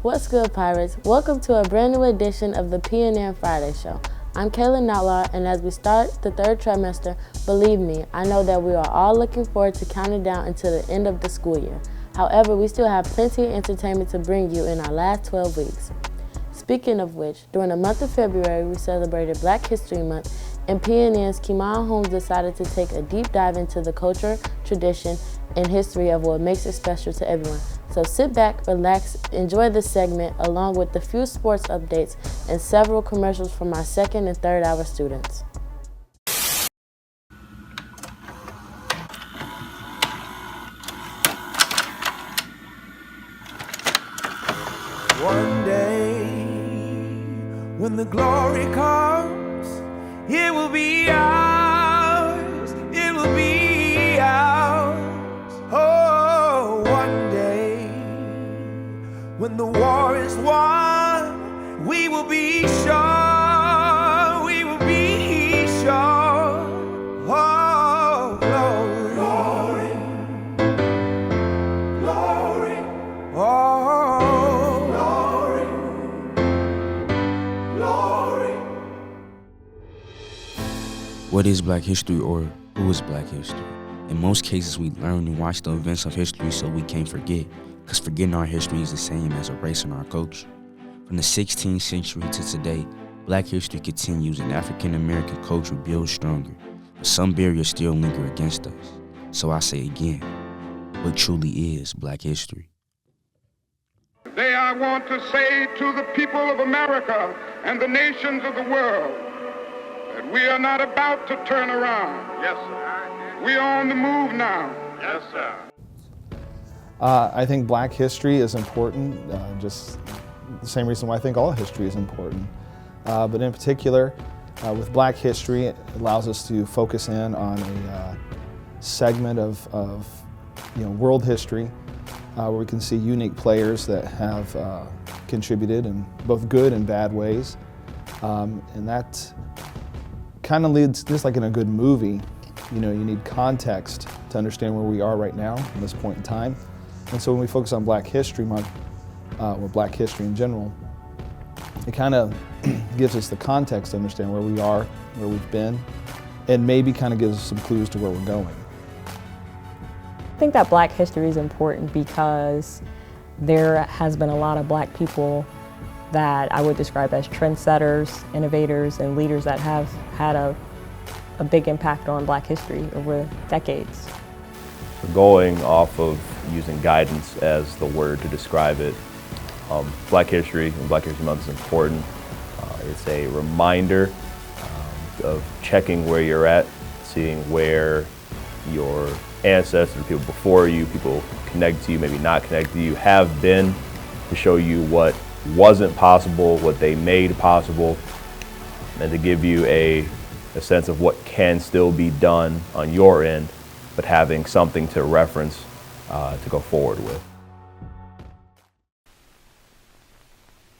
What's good, Pirates? Welcome to a brand new edition of the PNN Friday Show. I'm Kayla Notlaw, and as we start the third trimester, believe me, I know that we are all looking forward to counting down until the end of the school year. However, we still have plenty of entertainment to bring you in our last 12 weeks. Speaking of which, during the month of February, we celebrated Black History Month, and PNN's Kimon Holmes decided to take a deep dive into the culture, tradition, and history of what makes it special to everyone. So sit back, relax, enjoy this segment along with the few sports updates and several commercials from our second and third hour students. One day, when the glory comes, it will be ours, it will be ours. Oh, one day, when the war is won, we will be sure, we will be sure. Oh, glory, glory, glory. Oh, glory, glory. What is Black history, or who is Black history? In most cases, we learn and watch the events of history so we can't forget, because forgetting our history is the same as erasing our culture. From the 16th century to today, Black history continues and African American culture builds stronger, but some barriers still linger against us. So I say again, what truly is Black history? Today I want to say to the people of America and the nations of the world that we are not about to turn around. Yes, sir. We are on the move now. Yes, sir. I think Black history is important, just the same reason why I think all history is important. But in particular, with Black history, it allows us to focus in on a segment of world history, where we can see unique players that have contributed in both good and bad ways. And that kind of leads, just like in a good movie, you need context to understand where we are right now in this point in time. And so when we focus on Black History Month, or Black history in general, it kind of gives us the context to understand where we are, where we've been, and maybe kind of gives us some clues to where we're going. I think that Black history is important because there has been a lot of Black people that I would describe as trendsetters, innovators, and leaders that have had a big impact on Black history over decades. Going off of using guidance as the word to describe it, Black history and Black History Month is important. It's a reminder of checking where you're at, seeing where your ancestors, people before you, people connected to you, maybe not connected to you, have been, to show you what wasn't possible, what they made possible, and to give you a sense of what can still be done on your end, but having something to reference to go forward with.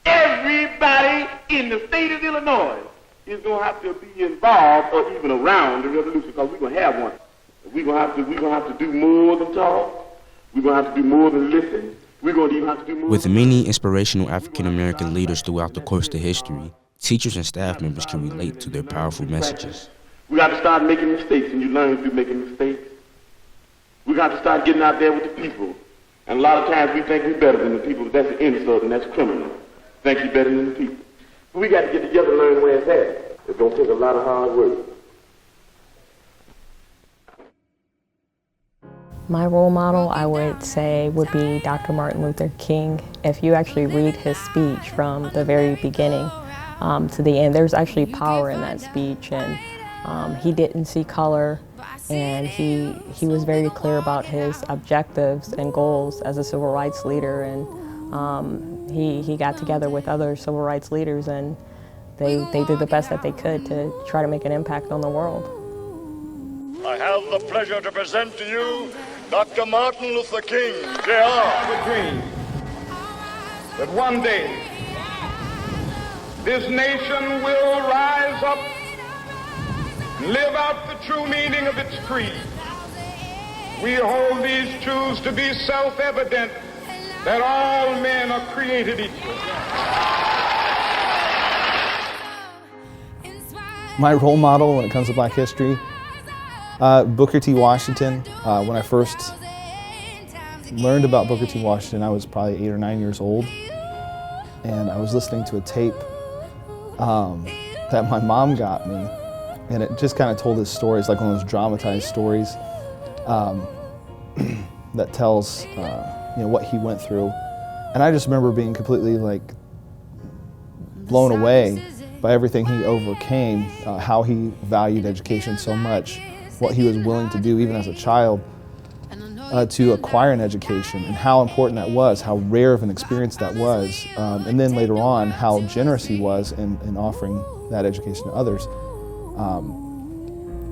Everybody in the state of Illinois is going to have to be involved or even around the revolution, because we're going to have one. We're going to have to do more than talk. We're going to have to do more than listen. We're going to even have to do more. With many inspirational African American leaders throughout the course of history, teachers and staff members can relate to their powerful messages. We got to start making mistakes, and you learn through making mistakes. We got to start getting out there with the people. And a lot of times we think we're better than the people, but that's an insult and that's criminal. Think you're better than the people. But we got to get together and learn where it's at. It's going to take a lot of hard work. My role model, I would say, would be Dr. Martin Luther King. If you actually read his speech from the very beginning to the end, there's actually power in that speech. And He didn't see color, and he was very clear about his objectives and goals as a civil rights leader, and he got together with other civil rights leaders, and they did the best that they could to try to make an impact on the world. I have the pleasure to present to you Dr. Martin Luther King, Jr. I have a dream that one day this nation will rise up and live out the true meaning of its creed. We hold these truths to be self-evident, that all men are created equal. My role model when it comes to Black history, Booker T. Washington. When I first learned about Booker T. Washington, I was probably 8 or 9 years old, and I was listening to a tape that my mom got me, and it just kind of told his stories, like one of those dramatized stories that tells what he went through. And I just remember being completely blown away by everything he overcame, how he valued education so much, what he was willing to do even as a child to acquire an education, and how important that was, how rare of an experience that was, and then later on how generous he was in offering that education to others.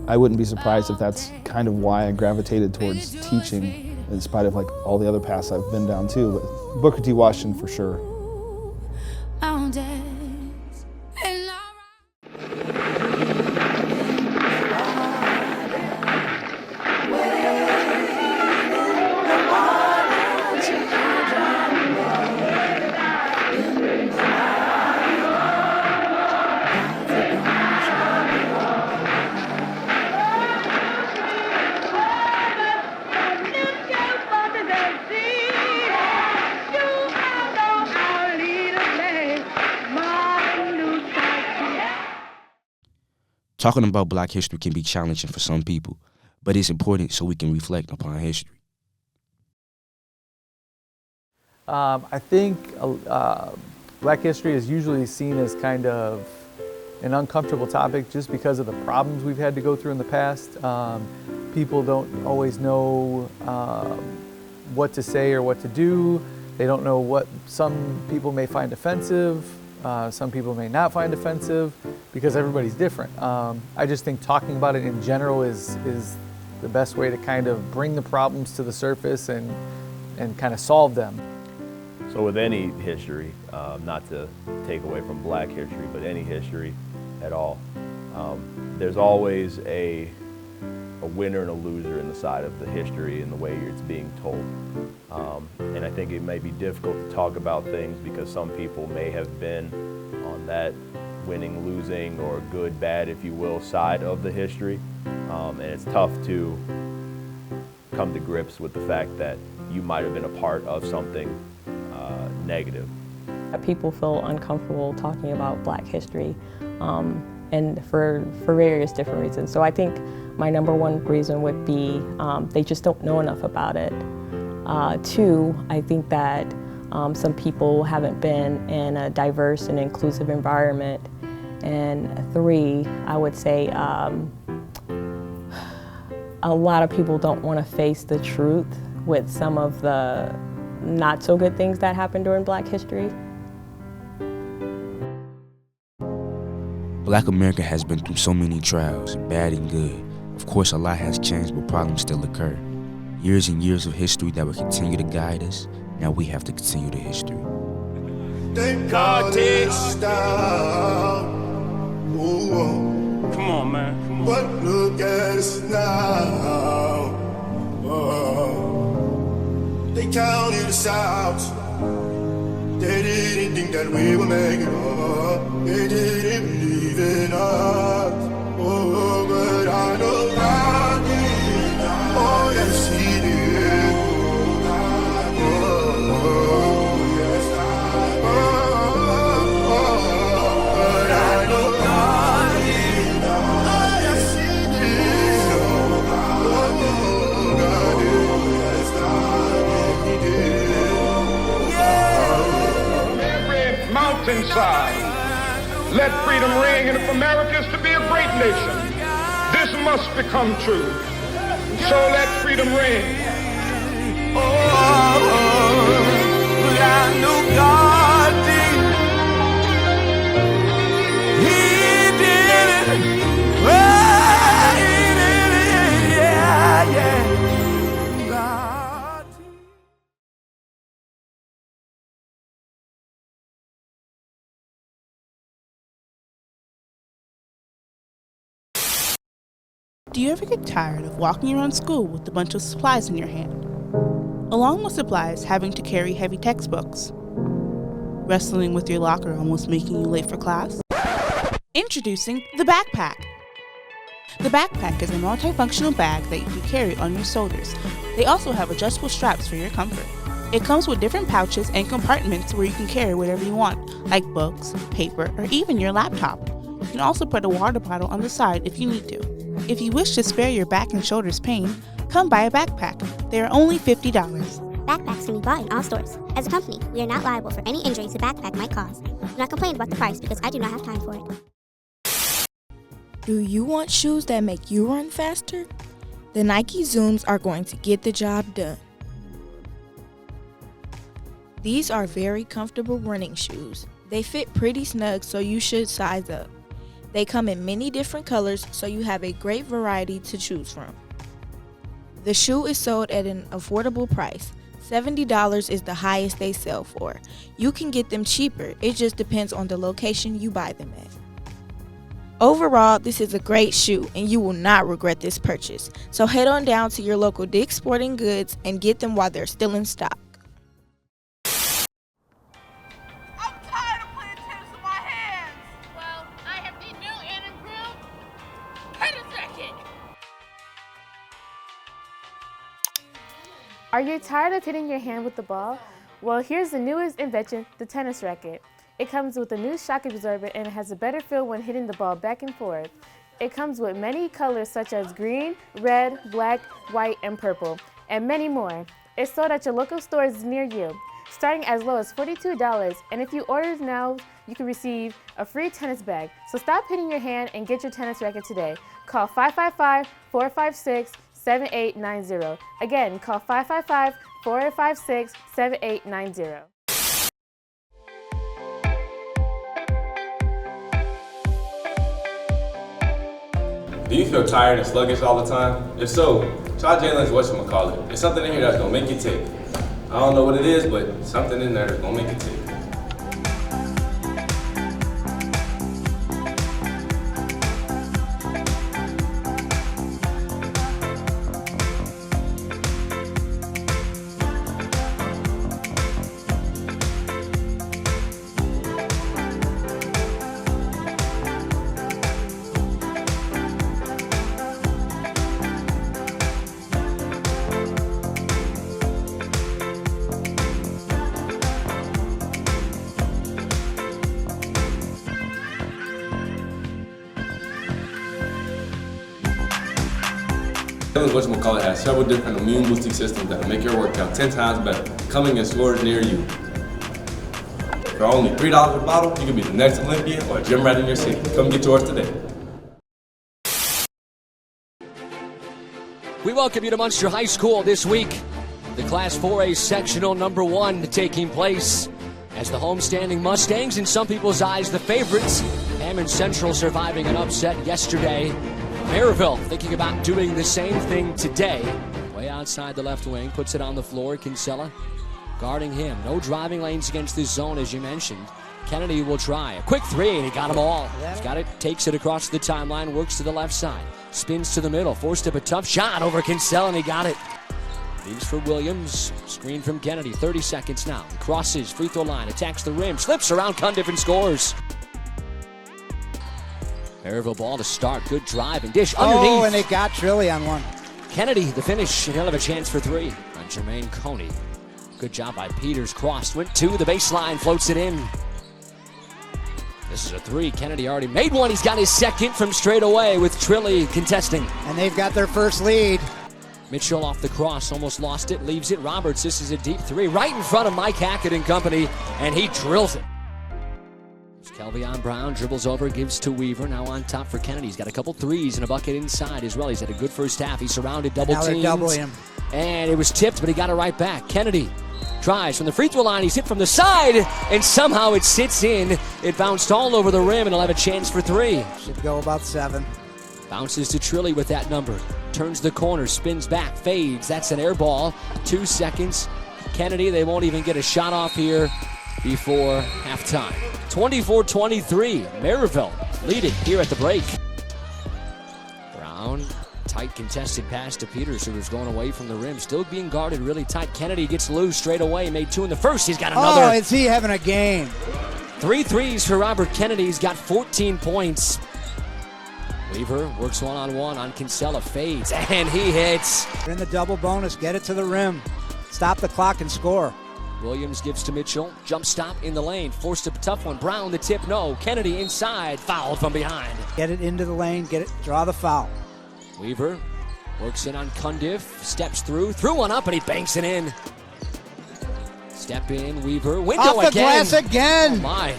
I wouldn't be surprised if that's kind of why I gravitated towards teaching, in spite of all the other paths I've been down too. But Booker T. Washington for sure. Talking about Black history can be challenging for some people, but it's important so we can reflect upon history. I think Black history is usually seen as kind of an uncomfortable topic just because of the problems we've had to go through in the past. People don't always know what to say or what to do. They don't know what some people may find offensive. Some people may not find offensive because everybody's different. I just think talking about it in general is the best way to kind of bring the problems to the surface and kind of solve them. So with any history, not to take away from Black history, but any history at all, there's always a winner and a loser in the side of the history and the way it's being told. And I think it may be difficult to talk about things because some people may have been on that winning, losing, or good, bad, if you will, side of the history. And it's tough to come to grips with the fact that you might have been a part of something negative. People feel uncomfortable talking about Black history, and for various different reasons. So I think my number one reason would be they just don't know enough about it. Two, I think that some people haven't been in a diverse and inclusive environment. And three, I would say a lot of people don't want to face the truth with some of the not so good things that happened during Black history. Black America has been through so many trials, bad and good. Of course, a lot has changed, but problems still occur. Years and years of history that will continue to guide us. Now we have to continue the history. Thank God it's down. Come on, man. But look at us now. They counted us out. They didn't think that we would make it up. They didn't believe in us. Oh, but I know God did. Oh, yes, He did. Oh, yes, but I know God did. Oh, yes, He did. God did. Yes, God did. He did. Every mountainside, let freedom ring, and if America is to be a great nation, this must become true. So let freedom ring. I know God did. He did it. Oh, he did it. Yeah, yeah. God did. Do you ever get tired of walking around school with a bunch of supplies in your hand? Along with supplies, having to carry heavy textbooks. Wrestling with your locker almost making you late for class? Introducing the backpack. The backpack is a multifunctional bag that you can carry on your shoulders. They also have adjustable straps for your comfort. It comes with different pouches and compartments where you can carry whatever you want, like books, paper, or even your laptop. You can also put a water bottle on the side if you need to. If you wish to spare your back and shoulders pain, come buy a backpack. They are only $50. Backpacks can be bought in all stores. As a company, we are not liable for any injuries a backpack might cause. Do not complain about the price because I do not have time for it. Do you want shoes that make you run faster? The Nike Zooms are going to get the job done. These are very comfortable running shoes. They fit pretty snug, so you should size up. They come in many different colors, so you have a great variety to choose from. The shoe is sold at an affordable price. $70 is the highest they sell for. You can get them cheaper, it just depends on the location you buy them at. Overall, this is a great shoe and you will not regret this purchase. So head on down to your local Dick's Sporting Goods and get them while they're still in stock. Are you tired of hitting your hand with the ball? Well, here's the newest invention, the tennis racket. It comes with a new shock absorber and it has a better feel when hitting the ball back and forth. It comes with many colors such as green, red, black, white, and purple, and many more. It's sold at your local stores near you, starting as low as $42, and if you order now, you can receive a free tennis bag. So stop hitting your hand and get your tennis racket today. Call 555-456-7890. Again, call 555-456-7890. Do you feel tired and sluggish all the time? If so, try Jalen's whatchamacallit. There's something in here that's gonna make you tick. I don't know what it is, but something in there that's gonna make you tick. Jalen's whatchamacallit has several different immune boosting systems that will make your workout 10 times better, coming in stores near you. For only $3 a bottle, you can be the next Olympian or a gym rat in your city. Come get yours today. We welcome you to Munster High School this week. The Class 4A sectional number 1 taking place as the homestanding Mustangs, in some people's eyes, the favorites. Hammond Central surviving an upset yesterday. Maraville thinking about doing the same thing today. Way outside the left wing, puts it on the floor. Kinsella guarding him. No driving lanes against this zone, as you mentioned. Kennedy will try. A quick three, and he got them all. He's got it, takes it across the timeline, works to the left side. Spins to the middle, forced up a tough shot over Kinsella, and he got it. Leaves for Williams. Screen from Kennedy, 30 seconds now. Crosses, free throw line, attacks the rim, slips around Cundiff and scores. Maraville ball to start. Good drive and dish underneath. Oh, and it got Trilly on one. Kennedy, the finish, and he'll have a chance for three. On Jermaine Coney. Good job by Peters. Crossed, went to the baseline, floats it in. This is a three. Kennedy already made one. He's got his second from straight away with Trilly contesting. And they've got their first lead. Mitchell off the cross, almost lost it, leaves it. Roberts, this is a deep three right in front of Mike Hackett and company, and he drills it. Kelvion Brown dribbles over, gives to Weaver. Now on top for Kennedy. He's got a couple threes and a bucket inside as well. He's had a good first half. He's surrounded, double Now they're teamed. doubling him. And it was tipped, but he got it right back. Kennedy drives from the free throw line. He's hit from the side, and somehow it sits in. It bounced all over the rim, and he'll have a chance for three. Should go about 7. Bounces to Trilly with that number. Turns the corner, spins back, fades. That's an air ball. 2 seconds. Kennedy, they won't even get a shot off here before halftime. 24-23. Maraville lead it here at the break. Brown, tight contested pass to Peters, who was going away from the rim. Still being guarded really tight. Kennedy gets loose straight away. Made 2 in the first. He's got another. Oh, is he having a game? 3 threes for Robert Kennedy. He's got 14 points. Weaver works one-on-one on Kinsella, fades, and he hits. They're in the double bonus. Get it to the rim. Stop the clock and score. Williams gives to Mitchell. Jump stop in the lane. Forced a tough one. Brown the tip, no. Kennedy inside. Fouled from behind. Get it into the lane. Get it. Draw the foul. Weaver works in on Cundiff. Steps through. Threw one up, and he banks it in. Step in. Weaver. Window Off the again. glass again. Oh, my.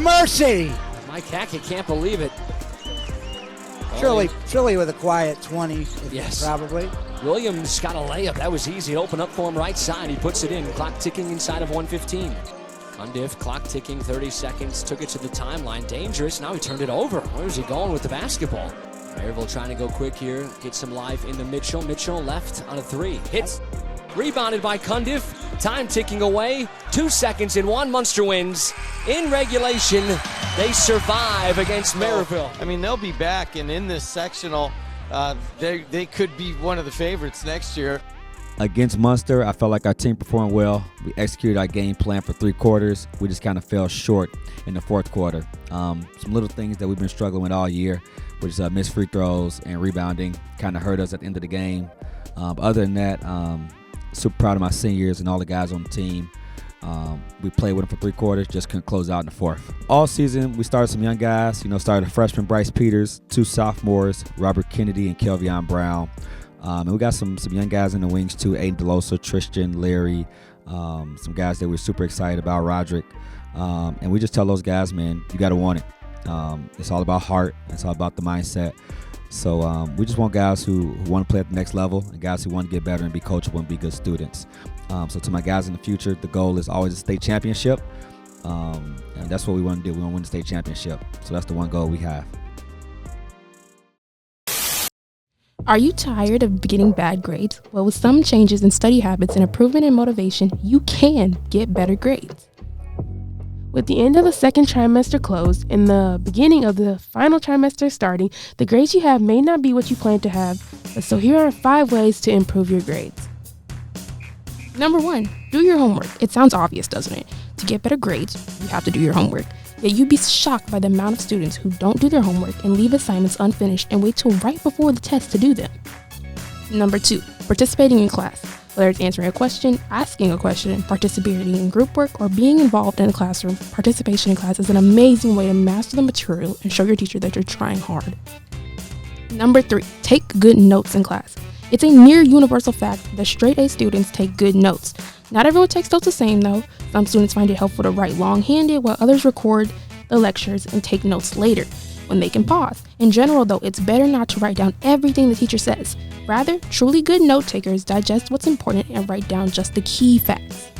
Mercy. Mike Hackett can't believe it. Trilly with a quiet 20, yes. Probably. Williams got a layup. That was easy. Open up for him right side. He puts it in. Clock ticking inside of 1:15. Cundiff, clock ticking, 30 seconds. Took it to the timeline. Dangerous. Now he turned it over. Where's he going with the basketball? Maraville trying to go quick here. Get some life into Mitchell. Mitchell left on a 3. Hits. Rebounded by Cundiff. Time ticking away. 2 seconds and 1. Munster wins. In regulation, they survive against Maraville. I mean, they'll be back, and in this sectional, they could be one of the favorites next year. Against Munster, I felt like our team performed well. We executed our game plan for 3 quarters. We just kind of fell short in the 4th quarter. Some little things that we've been struggling with all year, which is missed free throws and rebounding, kind of hurt us at the end of the game. Other than that, super proud of my seniors and all the guys on the team. We played with them for 3 quarters, just couldn't close out in the 4th. All season, we started some young guys. Started a freshman, Bryce Peters, 2 sophomores, Robert Kennedy and Kelvion Brown. And we got some young guys in the wings too, Aiden Delosa, Tristan, Larry, some guys that we're super excited about, Roderick. And we just tell those guys, man, you got to want it. It's all about heart. It's all about the mindset. So we just want guys who want to play at the next level and guys who want to get better and be coachable and be good students. So to my guys in the future, the goal is always a state championship. And that's what we want to do. We want to win the state championship. So that's the one goal we have. Are you tired of getting bad grades? Well, with some changes in study habits and improvement in motivation, you can get better grades. With the end of the 2nd trimester closed and the beginning of the final trimester starting, the grades you have may not be what you planned to have. So here are 5 ways to improve your grades. Number 1, do your homework. It sounds obvious, doesn't it? To get better grades, you have to do your homework. Yet you'd be shocked by the amount of students who don't do their homework and leave assignments unfinished and wait till right before the test to do them. Number 2, participating in class. Whether it's answering a question, asking a question, participating in group work, or being involved in a classroom, participation in class is an amazing way to master the material and show your teacher that you're trying hard. Number 3, take good notes in class. It's a near universal fact that straight A students take good notes. Not everyone takes notes the same though. Some students find it helpful to write long-handed while others record the lectures and take notes later when they can pause. In general though, it's better not to write down everything the teacher says. Rather, truly good note takers digest what's important and write down just the key facts.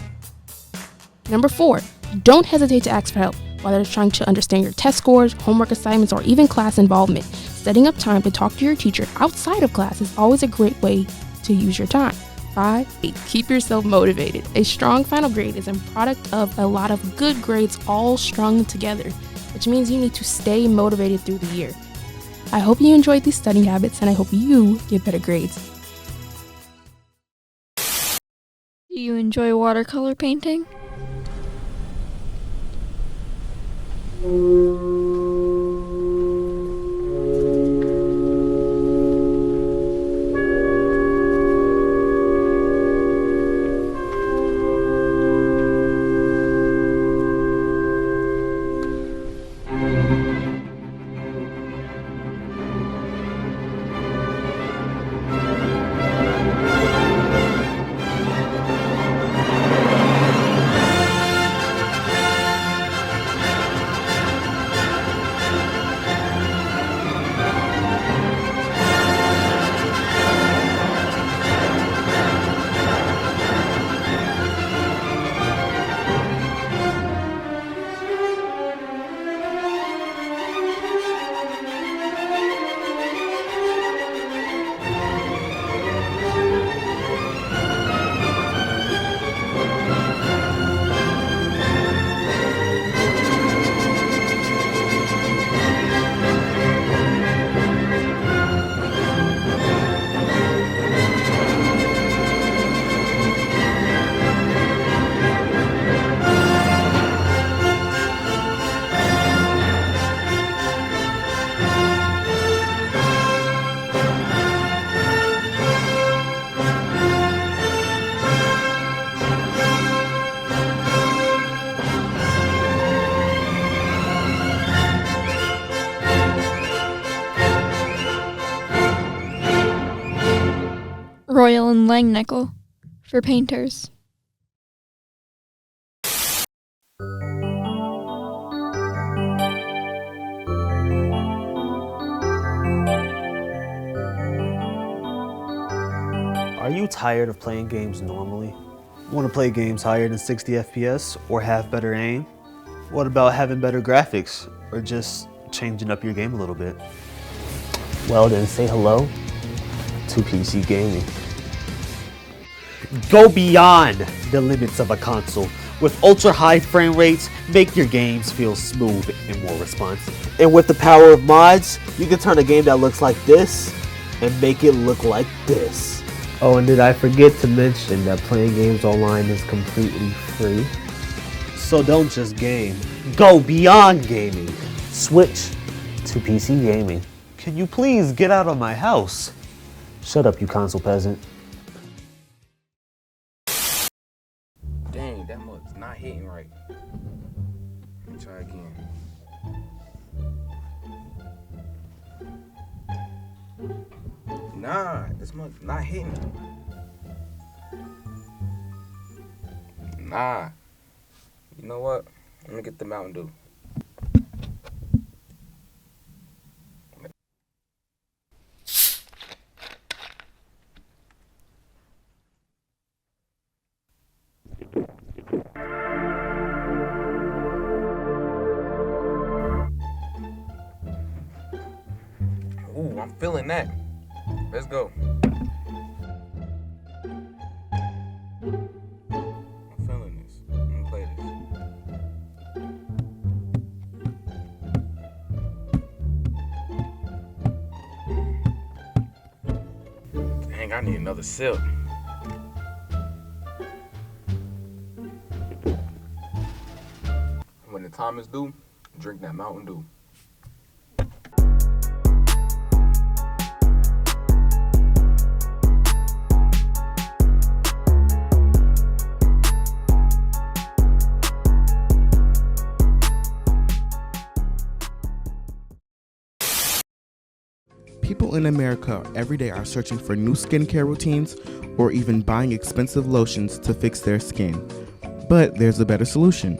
Number 4, don't hesitate to ask for help. Whether it's trying to understand your test scores, homework assignments, or even class involvement, setting up time to talk to your teacher outside of class is always a great way to use your time. 5, keep yourself motivated. A strong final grade is a product of a lot of good grades all strung together, which means you need to stay motivated through the year. I hope you enjoyed these studying habits, and I hope you get better grades. Do you enjoy watercolor painting? lang nickel for painters. Are you tired of playing games normally? Want to play games higher than 60 FPS or have better aim? What about having better graphics or just changing up your game a little bit? Well then, say hello to PC gaming. Go beyond the limits of a console. With ultra high frame rates, make your games feel smooth and more responsive. And with the power of mods, you can turn a game that looks like this and make it look like this. Oh, and did I forget to mention that playing games online is completely free? So don't just game, go beyond gaming. Switch to PC gaming. Can you please get out of my house? Shut up, you console peasant. Dang, that mug's not hitting right. Let me try again. Nah, this mug's not hitting. Nah. You know what? Let me get the Mountain Dew. Ooh, I'm feeling that. Let's go. I'm feeling this. I'm gonna play this. Dang, I need another sip. When the time is due, drink that Mountain Dew. People in America every day are searching for new skincare routines or even buying expensive lotions to fix their skin. But there's a better solution.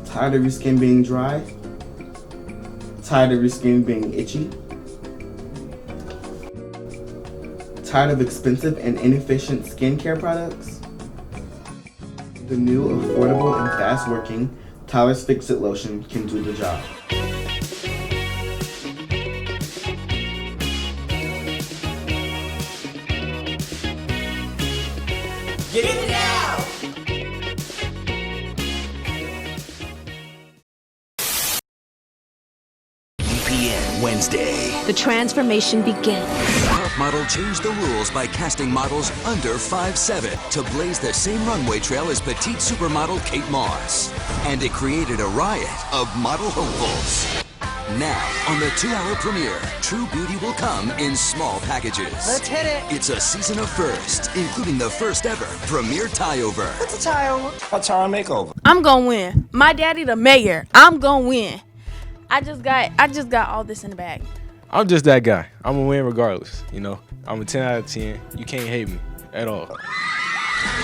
Tired of your skin being dry? Tired of your skin being itchy? Tired of expensive and inefficient skincare products? The new, affordable, and fast-working Tyler's FixIt Lotion can do the job. Get it now! PNN Wednesday. The transformation begins. Top Model changed the rules by casting models under 5'7" to blaze the same runway trail as petite supermodel Kate Moss. And it created a riot of model hopefuls. Now, on the 2-hour premiere, true beauty will come in small packages. Let's hit it. It's a season of firsts, including the first ever premiere tie-over. What's a tie-over? A tie makeover. I'm gonna win. My daddy the mayor. I'm gonna win. I just got all this in the bag. I'm just that guy. I'm gonna win regardless. You know, I'm a 10 out of 10. You can't hate me at all.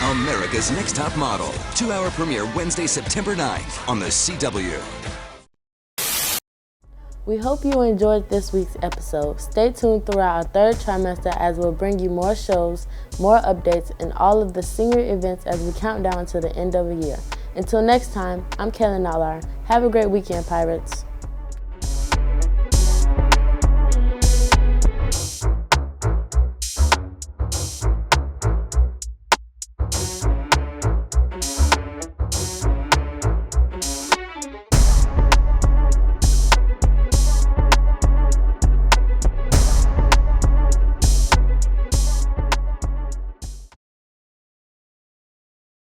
America's Next Top Model. 2-hour premiere Wednesday, September 9th on the CW. We hope you enjoyed this week's episode. Stay tuned throughout our third trimester as we'll bring you more shows, more updates, and all of the senior events as we count down to the end of the year. Until next time, I'm Kaylin Nallar. Have a great weekend, Pirates.